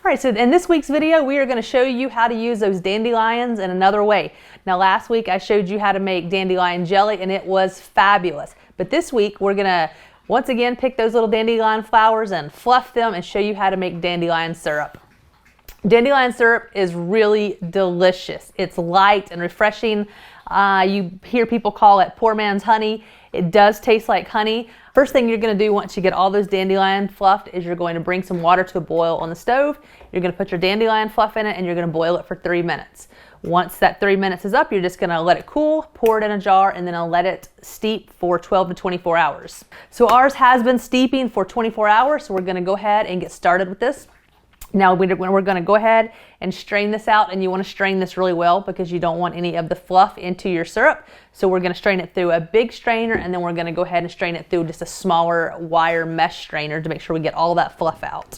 All right, so in this week's video, we are going to show you how to use those dandelions in another way. Now, last week I showed you how to make dandelion jelly and it was fabulous. But this week we're going to once again pick those little dandelion flowers and fluff them and show you how to make dandelion syrup. Dandelion syrup is really delicious. It's light and refreshing. You hear people call it poor man's honey. It does taste like honey. First thing you're going to do once you get all those dandelion fluffed is you're going to bring some water to a boil on the stove. You're going to put your dandelion fluff in it and you're going to boil it for 3 minutes. Once that 3 minutes is up, you're just going to let it cool, pour it in a jar, and then let it steep for 12 to 24 hours. So ours has been steeping for 24 hours, so we're going to go ahead and get started with this. Now we're going to go ahead and strain this out, and you want to strain this really well because you don't want any of the fluff into your syrup. So we're going to strain it through a big strainer, and then we're going to go ahead and strain it through just a smaller wire mesh strainer to make sure we get all that fluff out.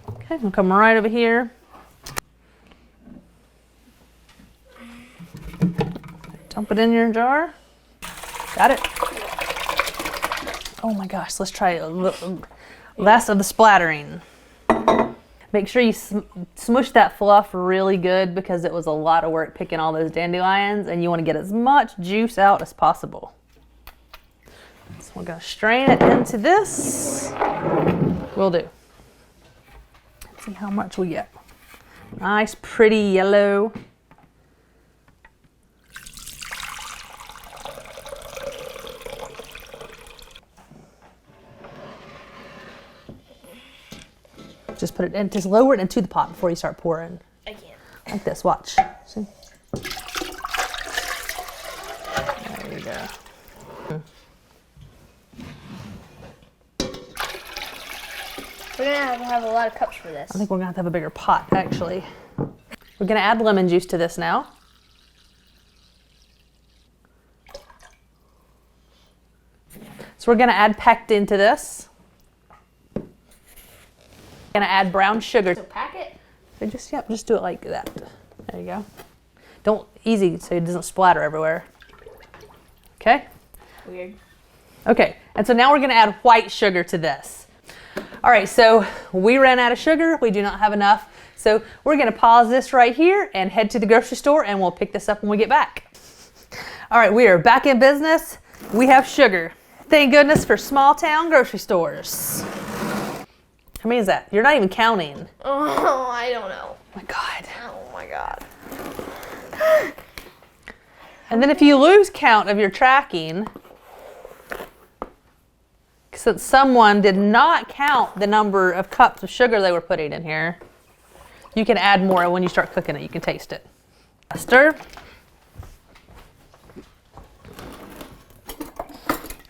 Okay, we'll come right over here. Dump it in your jar. Got it? Oh my gosh, let's try less of the splattering. Make sure you smush that fluff really good because it was a lot of work picking all those dandelions and you want to get as much juice out as possible. So we're going to strain it into this. Will do. Let's see how much we get. Nice, pretty yellow. Just put it in, just lower it into the pot before you start pouring. I can't. Like this, watch. See? There you go. We're gonna have a lot of cups for this. I think we're gonna have to have a bigger pot, actually. We're gonna add lemon juice to this now. So we're gonna add pectin to this. Gonna add brown sugar. So pack it? So just do it like that. There you go. Don't, easy so it doesn't splatter everywhere. Okay? Weird. Okay, and so now we're gonna add white sugar to this. All right, so we ran out of sugar. We do not have enough. So we're gonna pause this right here and head to the grocery store and we'll pick this up when we get back. All right, we are back in business. We have sugar. Thank goodness for small town grocery stores. How many is that? You're not even counting. Oh, I don't know. Oh my God. Oh my God. And then if you lose count of your tracking, since someone did not count the number of cups of sugar they were putting in here, you can add more when you start cooking it. You can taste it. Stir.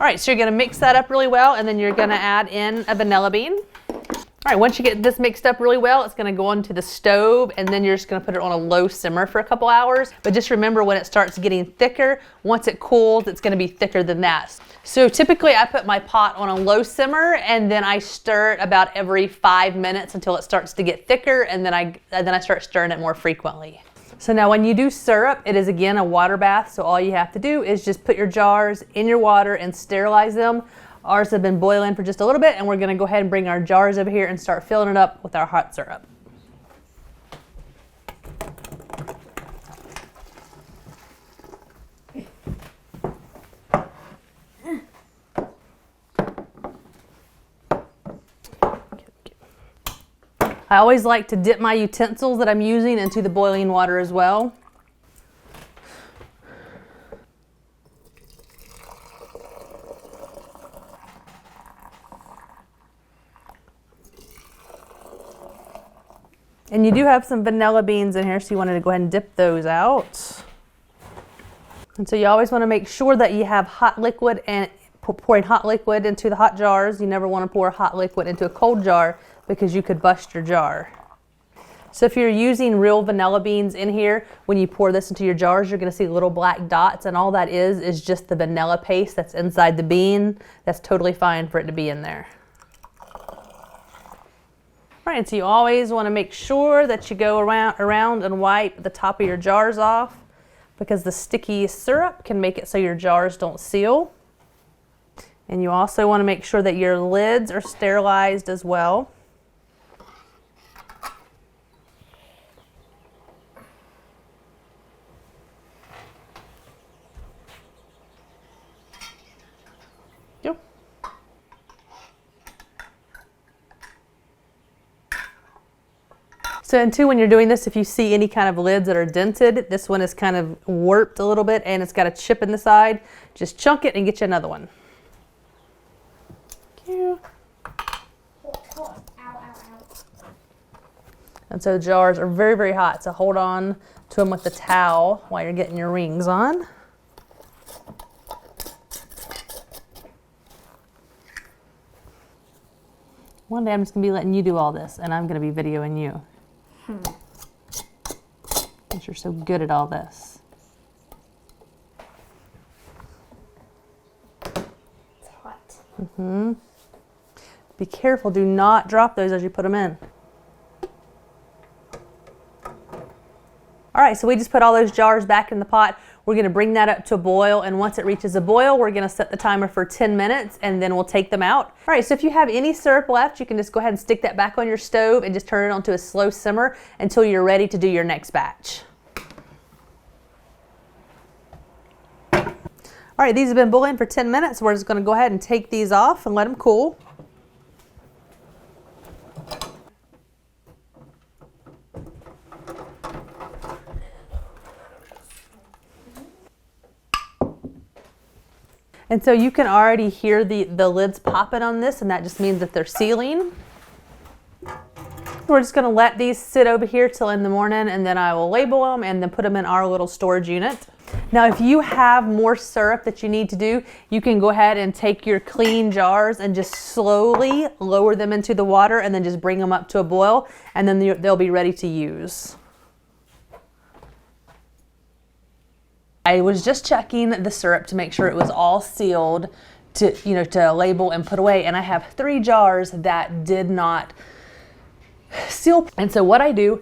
All right, so you're gonna mix that up really well and then you're gonna add in a vanilla bean. All right, once you get this mixed up really well, it's gonna go onto the stove and then you're just gonna put it on a low simmer for a couple hours. But just remember when it starts getting thicker, once it cools, it's gonna be thicker than that. So typically I put my pot on a low simmer and then I stir it about every 5 minutes until it starts to get thicker and then I start stirring it more frequently. So now when you do syrup, it is again a water bath. So all you have to do is just put your jars in your water and sterilize them. Ours have been boiling for just a little bit and we're gonna go ahead and bring our jars over here and start filling it up with our hot syrup. I always like to dip my utensils that I'm using into the boiling water as well. And you do have some vanilla beans in here, so you wanted to go ahead and dip those out. And so you always want to make sure that you have hot liquid and pouring hot liquid into the hot jars. You never want to pour hot liquid into a cold jar because you could bust your jar. So if you're using real vanilla beans in here, when you pour this into your jars, you're going to see little black dots, and all that is just the vanilla paste that's inside the bean. That's totally fine for it to be in there. All right, so you always want to make sure that you go around and wipe the top of your jars off because the sticky syrup can make it so your jars don't seal. And you also want to make sure that your lids are sterilized as well. So and two, when you're doing this, if you see any kind of lids that are dented, this one is kind of warped a little bit and it's got a chip in the side, just chunk it and get you another one. Thank you. And so the jars are very, very hot, so hold on to them with the towel while you're getting your rings on. One day I'm just going to be letting you do all this, and I'm going to be videoing you. Because you're so good at all this. It's hot. Mm-hmm. Be careful, do not drop those as you put them in. All right, so we just put all those jars back in the pot. We're gonna bring that up to a boil, and once it reaches a boil, we're gonna set the timer for 10 minutes, and then we'll take them out. All right, so if you have any syrup left, you can just go ahead and stick that back on your stove and just turn it onto a slow simmer until you're ready to do your next batch. All right, these have been boiling for 10 minutes. We're just gonna go ahead and take these off and let them cool. And so you can already hear the lids popping on this, and that just means that they're sealing. We're just gonna let these sit over here till in the morning, and then I will label them and then put them in our little storage unit. Now, if you have more syrup that you need to do, you can go ahead and take your clean jars and just slowly lower them into the water and then just bring them up to a boil, and then they'll be ready to use. I was just checking the syrup to make sure it was all sealed to label and put away, and I have 3 jars that did not seal. And so what I do,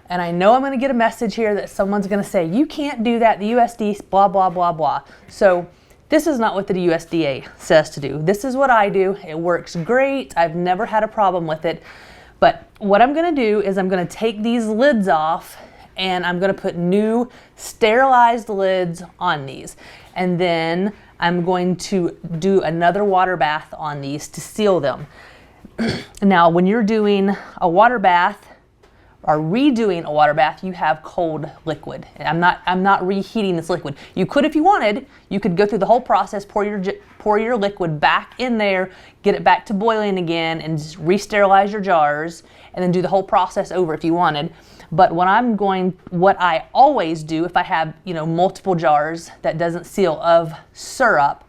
and I know I'm going to get a message here that someone's going to say, you can't do that, the USDA, blah, blah, blah, blah. So this is not what the USDA says to do. This is what I do. It works great. I've never had a problem with it. But what I'm going to do is I'm going to take these lids off, and I'm going to put new sterilized lids on these. And then I'm going to do another water bath on these to seal them. Now, when you're doing a water bath or redoing a water bath, you have cold liquid. I'm not reheating this liquid. You could, if you wanted, you could go through the whole process, pour your liquid back in there, get it back to boiling again, and just re-sterilize your jars, and then do the whole process over if you wanted. But what I always do if I have, multiple jars that doesn't seal of syrup,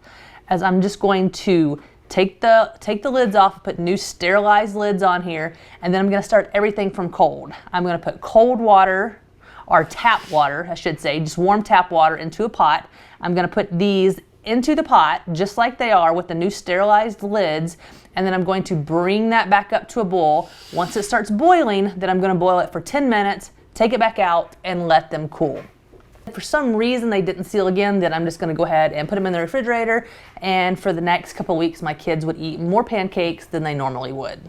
is I'm just going to take the lids off, put new sterilized lids on here, and then I'm going to start everything from cold. I'm going to put cold water, or tap water, I should say, just warm tap water into a pot. I'm going to put these into the pot just like they are with the new sterilized lids, and then I'm going to bring that back up to a boil. Once it starts boiling, then I'm going to boil it for 10 minutes, take it back out, and let them cool. If for some reason they didn't seal again, then I'm just going to go ahead and put them in the refrigerator, and for the next couple of weeks my kids would eat more pancakes than they normally would.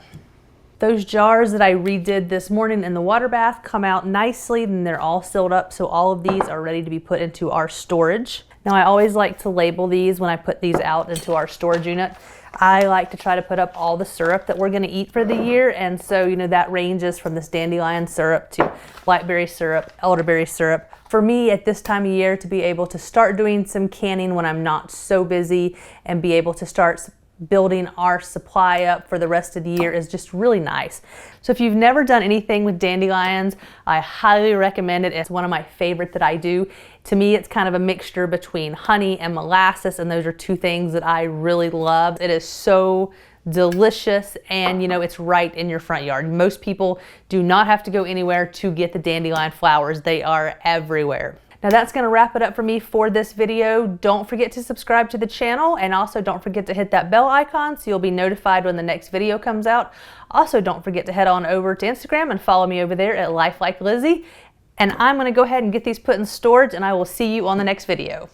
Those jars that I redid this morning in the water bath come out nicely, and they're all sealed up, so all of these are ready to be put into our storage. Now, I always like to label these when I put these out into our storage unit. I like to try to put up all the syrup that we're going to eat for the year, and so that ranges from this dandelion syrup to blackberry syrup, elderberry syrup. For me at this time of year, to be able to start doing some canning when I'm not so busy and be able to start building our supply up for the rest of the year is just really nice. So if you've never done anything with dandelions, I highly recommend it. It's one of my favorite that I do. To me, it's kind of a mixture between honey and molasses, and those are 2 things that I really love. It is so delicious, and it's right in your front yard. Most people do not have to go anywhere to get the dandelion flowers. They are everywhere. Now that's going to wrap it up for me for this video. Don't forget to subscribe to the channel, and also don't forget to hit that bell icon so you'll be notified when the next video comes out. Also, don't forget to head on over to Instagram and follow me over there at Life Like Lizzie. And I'm going to go ahead and get these put in storage, and I will see you on the next video.